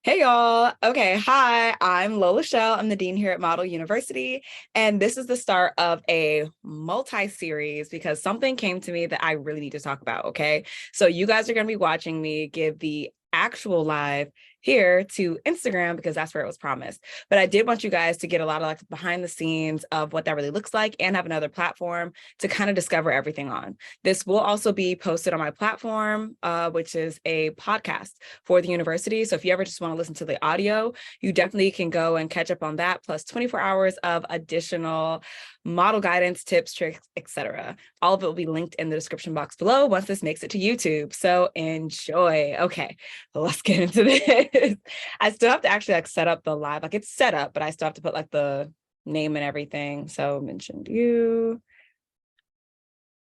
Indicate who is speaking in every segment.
Speaker 1: Hey y'all. Okay, hi, I'm Lola Shell. I'm the dean here at Model University, and this is the start of a multi-series because something came to me that I really need to talk about, okay? So you guys are going to be watching me give the actual live here to Instagram because that's where it was promised. But I did want you guys to get a lot of like behind the scenes of what that really looks like and have another platform to kind of discover everything on. This will also be posted on my platform, which is a podcast for the university. So if you ever just want to listen to the audio, you definitely can go and catch up on that, plus 24 hours of additional model guidance, tips, tricks, etc. All of it will be linked in the description box below once this makes it to YouTube. So enjoy. Okay, let's get into this. I still have to actually like set up the live, like it's set up, but I still have to put like the name and everything. So mentioned you.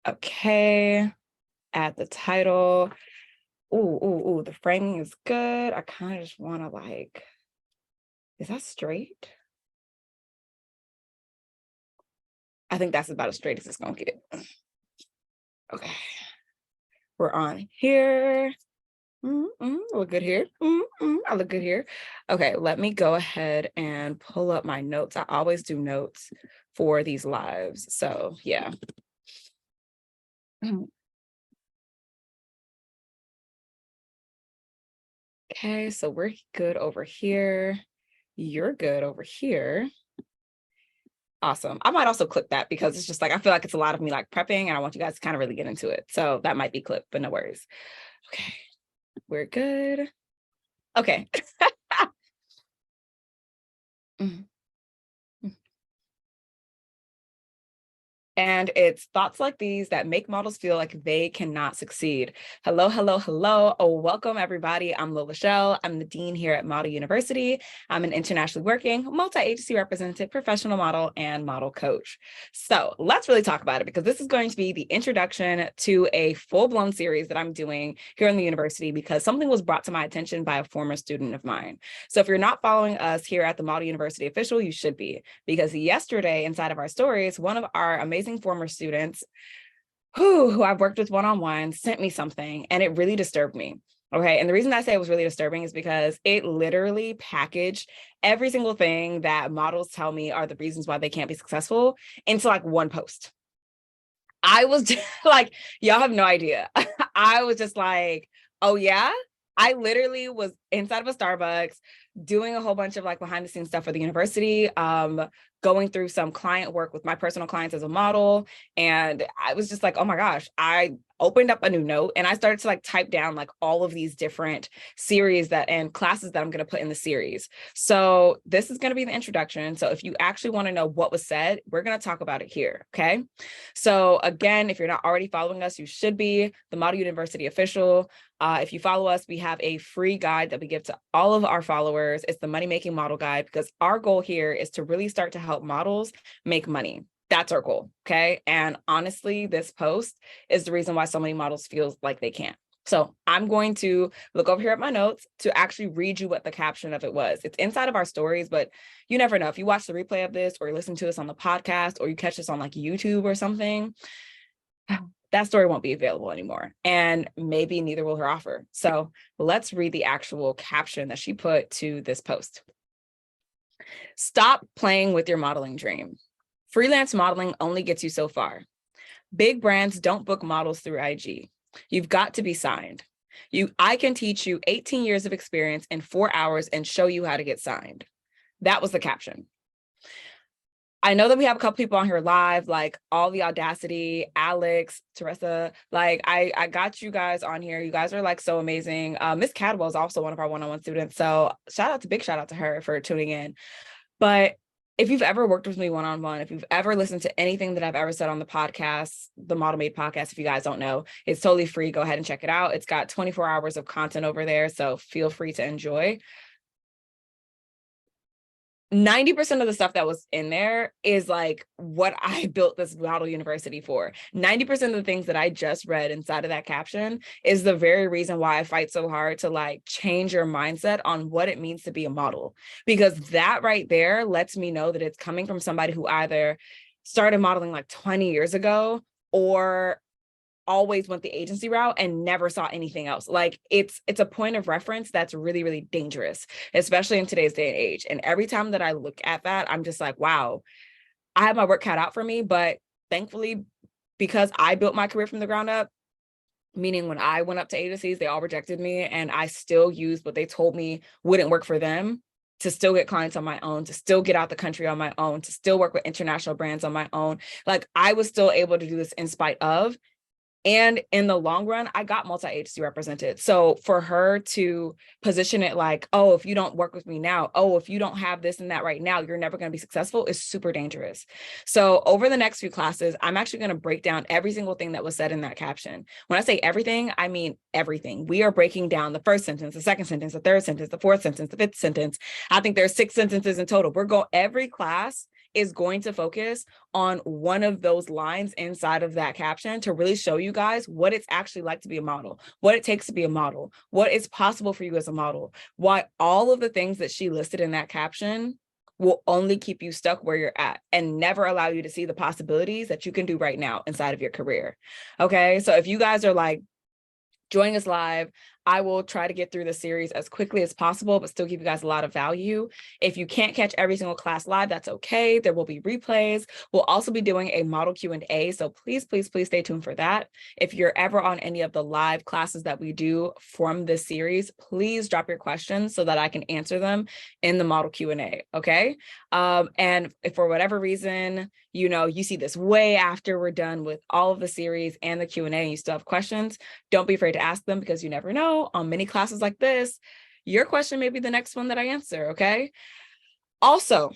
Speaker 1: Okay, add the title. Ooh, the framing is good. I kind of just want to like, is that straight? I think that's about as straight as it's gonna get. Okay, we're on here. Look good here. I look good here. Okay, let me go ahead and pull up my notes. I always do notes for these lives. So yeah. Okay, so we're good over here. You're good over here. Awesome. I might also clip that because it's just like, I feel like it's a lot of me like prepping and I want you guys to kind of really get into it. So that might be clipped, but no worries. Okay, we're good. Okay. Mhm. And it's thoughts like these that make models feel like they cannot succeed. Hello, hello, hello. Oh, welcome everybody. I'm Lola Shell. I'm the dean here at Model University. I'm an internationally working, multi-agency represented professional model and model coach. So let's really talk about it because this is going to be the introduction to a full-blown series that I'm doing here in the university because something was brought to my attention by a former student of mine. So if you're not following us here at the Model University Official, you should be, because yesterday inside of our stories, one of our amazing former students who I've worked with one-on-one sent me something and it really disturbed me. Okay. And the reason I say it was really disturbing is because it literally packaged every single thing that models tell me are the reasons why they can't be successful into like one post. I was just like, y'all have no idea. I was just like, oh yeah. I literally was inside of a Starbucks doing a whole bunch of like behind the scenes stuff for the university, going through some client work with my personal clients as a model. And I was just like, oh my gosh, I opened up a new note and I started to like type down like all of these different series that and classes that I'm going to put in the series. So this is going to be the introduction. So if you actually want to know what was said, we're going to talk about it here. Okay. So again, if you're not already following us, you should be the Model University Official. If you follow us, we have a free guide that we give to all of our followers. It's the Money Making Model Guide because our goal here is to really start to help models make money. That's our goal, okay? And honestly, this post is the reason why so many models feel like they can't. So I'm going to look over here at my notes to actually read you what the caption of it was. It's inside of our stories, but you never know. If you watch the replay of this or you listen to us on the podcast or you catch us on like YouTube or something, that story won't be available anymore. And maybe neither will her offer. So let's read the actual caption that she put to this post. Stop playing with your modeling dream. Freelance modeling only gets you so far. Big brands don't book models through IG. You've got to be signed. I can teach you 18 years of experience in 4 hours and show you how to get signed. That was the caption. I know that we have a couple people on here live, like all the audacity, Alex, Teresa, like I got you guys on here. You guys are like so amazing. Miss Cadwell is also one of our one-on-one students. So big shout out to her for tuning in. But if you've ever worked with me one-on-one, if you've ever listened to anything that I've ever said on the podcast, the Model Made podcast, if you guys don't know, it's totally free. Go ahead and check it out. It's got 24 hours of content over there. So feel free to enjoy. 90% of the stuff that was in there is like what I built this model university for. 90% of the things that I just read inside of that caption is the very reason why I fight so hard to like change your mindset on what it means to be a model. Because that right there lets me know that it's coming from somebody who either started modeling like 20 years ago or always went the agency route and never saw anything else. Like it's a point of reference that's really, really dangerous, especially in today's day and age. And every time that I look at that, I'm just like, wow, I have my work cut out for me. But thankfully, because I built my career from the ground up, meaning when I went up to agencies, they all rejected me, and I still used what they told me wouldn't work for them to still get clients on my own, to still get out the country on my own, to still work with international brands on my own. Like I was still able to do this in spite of. And in the long run, I got multi-agency represented. So for her to position it like, oh, if you don't work with me now, oh, if you don't have this and that right now, you're never going to be successful, is super dangerous. So over the next few classes, I'm actually going to break down every single thing that was said in that caption. When I say everything, I mean everything. We are breaking down the first sentence, the second sentence, the third sentence, the fourth sentence, the fifth sentence. I think there's 6 sentences in total. Every class is going to focus on one of those lines inside of that caption to really show you guys what it's actually like to be a model, what it takes to be a model, what is possible for you as a model, why all of the things that she listed in that caption will only keep you stuck where you're at and never allow you to see the possibilities that you can do right now inside of your career. Okay, so if you guys are like, joining us live, I will try to get through the series as quickly as possible, but still give you guys a lot of value. If you can't catch every single class live, that's okay. There will be replays. We'll also be doing a model Q&A. So please, please, please stay tuned for that. If you're ever on any of the live classes that we do from this series, please drop your questions so that I can answer them in the model Q&A, okay? And if for whatever reason, you see this way after we're done with all of the series and the Q&A and you still have questions, don't be afraid to ask them, because you never know, on many classes like this, your question may be the next one that I answer, okay? Also,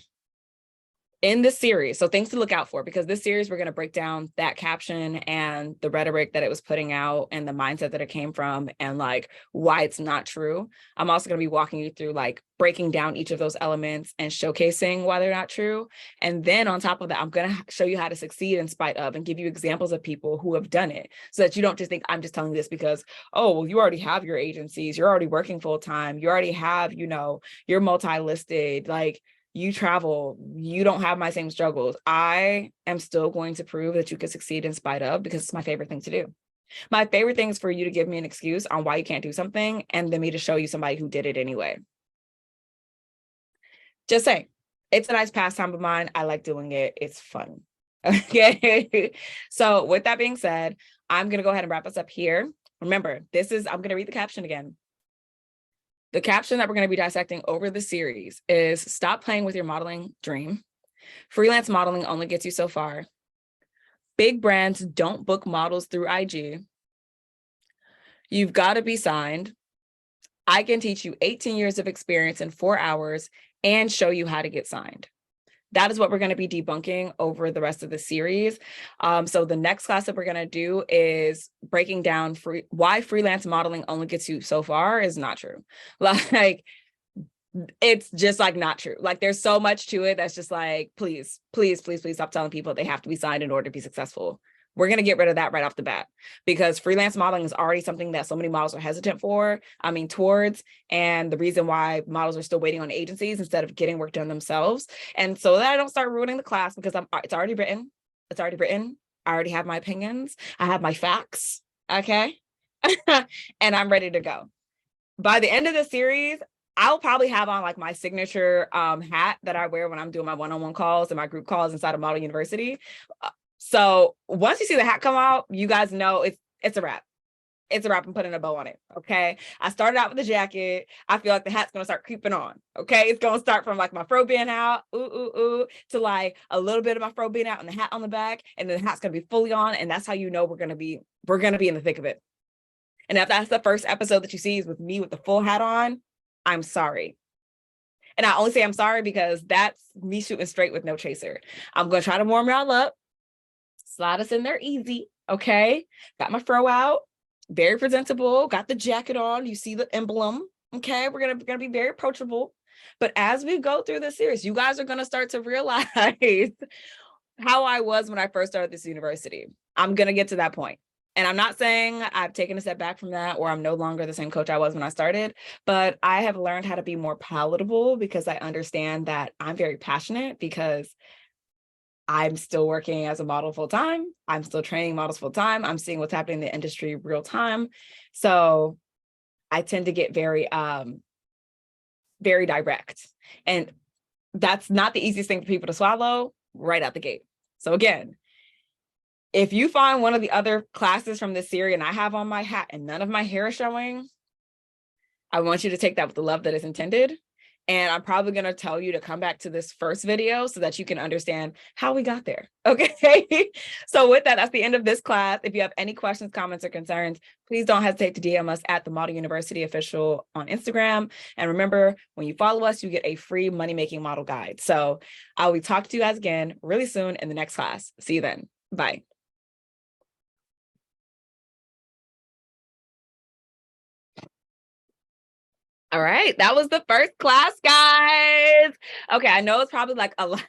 Speaker 1: in this series, so things to look out for, because this series, we're going to break down that caption and the rhetoric that it was putting out and the mindset that it came from and like why it's not true. I'm also going to be walking you through like breaking down each of those elements and showcasing why they're not true. And then on top of that, I'm going to show you how to succeed in spite of and give you examples of people who have done it, so that you don't just think I'm just telling you this because, oh, well, you already have your agencies, you're already working full time, you already have, you're multi-listed, like, you travel, you don't have my same struggles. I am still going to prove that you can succeed in spite of, because it's my favorite thing to do. My favorite thing is for you to give me an excuse on why you can't do something and then me to show you somebody who did it anyway. Just saying, it's a nice pastime of mine. I like doing it. It's fun. Okay. So with that being said, I'm going to go ahead and wrap us up here. Remember, I'm going to read the caption again. The caption that we're going to be dissecting over the series is stop playing with your modeling dream. Freelance modeling only gets you so far. Big brands don't book models through IG. You've got to be signed. I can teach you 18 years of experience in 4 hours and show you how to get signed. That is what we're going to be debunking over the rest of the series. So the next class that we're going to do is breaking down why freelance modeling only gets you so far is not true. Like, it's just like not true. Like, there's so much to it that's just like, please, please, please, please stop telling people they have to be signed in order to be successful. We're going to get rid of that right off the bat, because freelance modeling is already something that so many models are hesitant towards. And the reason why models are still waiting on agencies instead of getting work done themselves. And so that I don't start ruining the class, because it's already written. It's already written. I already have my opinions. I have my facts. Okay. And I'm ready to go. By the end of the series, I'll probably have on like my signature hat that I wear when I'm doing my one-on-one calls and my group calls inside of Model University. So once you see the hat come out, you guys know it's a wrap. It's a wrap. I'm putting a bow on it. Okay. I started out with the jacket. I feel like the hat's going to start creeping on. Okay. It's going to start from like my fro being out, to like a little bit of my fro being out and the hat on the back. And then the hat's going to be fully on. And that's how you know we're going to be in the thick of it. And if that's the first episode that you see is with me with the full hat on, I'm sorry. And I only say I'm sorry because that's me shooting straight with no chaser. I'm going to try to warm y'all up. Slide us in there easy, okay? Got my fro out, very presentable, got the jacket on, you see the emblem, okay? We're gonna be very approachable. But as we go through this series, you guys are gonna start to realize how I was when I first started this university. I'm gonna get to that point. And I'm not saying I've taken a step back from that or I'm no longer the same coach I was when I started, but I have learned how to be more palatable because I understand that I'm very passionate, because I'm still working as a model full time. I'm still training models full time. I'm seeing what's happening in the industry real time. So I tend to get very direct. And that's not the easiest thing for people to swallow right out the gate. So again, if you find one of the other classes from this series and I have on my hat and none of my hair is showing, I want you to take that with the love that is intended. And I'm probably going to tell you to come back to this first video so that you can understand how we got there. Okay. So with that, that's the end of this class. If you have any questions, comments, or concerns, please don't hesitate to DM us at the Model University Official on Instagram. And remember, when you follow us, you get a free money-making model guide. So I will talk to you guys again really soon in the next class. See you then. Bye. All right, that was the first class, guys. Okay, I know it's probably like a lot.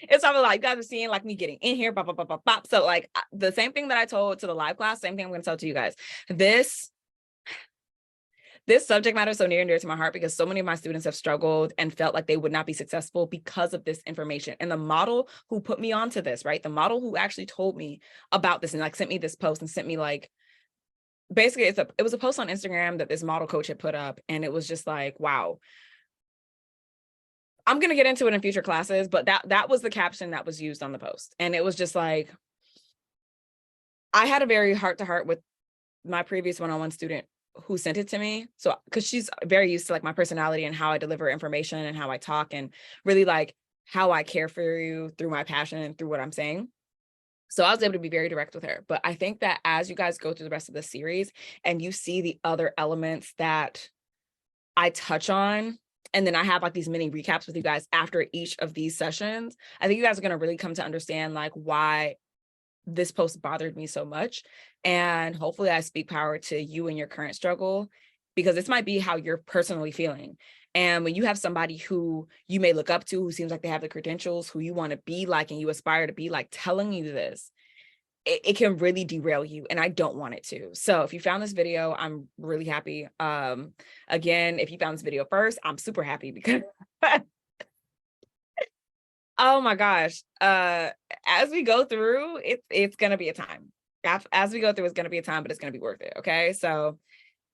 Speaker 1: It's probably like you guys are seeing like me getting in here, bop, bop, bop, bop, bop. So like the same thing that I told to the live class, same thing I'm going to tell to you guys. This subject matter is so near and dear to my heart because so many of my students have struggled and felt like they would not be successful because of this information. And the model who put me onto this, right? The model who actually told me about this and like sent me this post and sent me like basically it was a post on Instagram that this model coach had put up, and it was just like, wow. I'm going to get into it in future classes, but that was the caption that was used on the post. And it was just like, I had a very heart-to-heart with my previous one-on-one student who sent it to me. So, because she's very used to like my personality and how I deliver information and how I talk and really like how I care for you through my passion and through what I'm saying. So I was able to be very direct with her. But I think that as you guys go through the rest of the series and you see the other elements that I touch on, and then I have like these mini recaps with you guys after each of these sessions, I think you guys are going to really come to understand like why this post bothered me so much. And hopefully I speak power to you and your current struggle, because this might be how you're personally feeling. And when you have somebody who you may look up to, who seems like they have the credentials, who you want to be like, and you aspire to be like, telling you this, it can really derail you, and I don't want it to. So if you found this video, I'm really happy. Again, if you found this video first, I'm super happy because oh my gosh. As we go through, it's gonna be a time. As we go through, it's gonna be a time, but it's gonna be worth it. Okay. So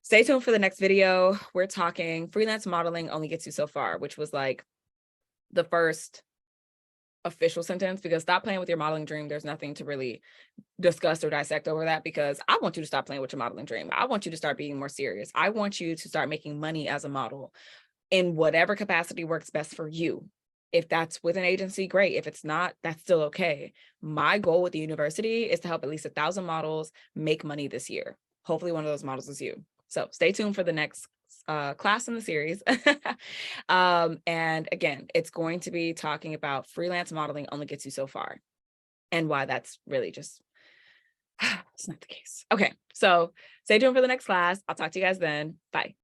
Speaker 1: stay tuned for the next video. We're talking freelance modeling only gets you so far, which was like the first official sentence, because stop playing with your modeling dream. There's nothing to really discuss or dissect over that, because I want you to stop playing with your modeling dream. I want you to start being more serious. I want you to start making money as a model in whatever capacity works best for you. If that's with an agency, great. If it's not, that's still okay. My goal with the university is to help at least 1,000 models make money this year. Hopefully one of those models is you. So stay tuned for the next class in the series. And again, it's going to be talking about freelance modeling only gets you so far, and why that's really just, it's not the case. Okay, so stay tuned for the next class. I'll talk to you guys then. Bye.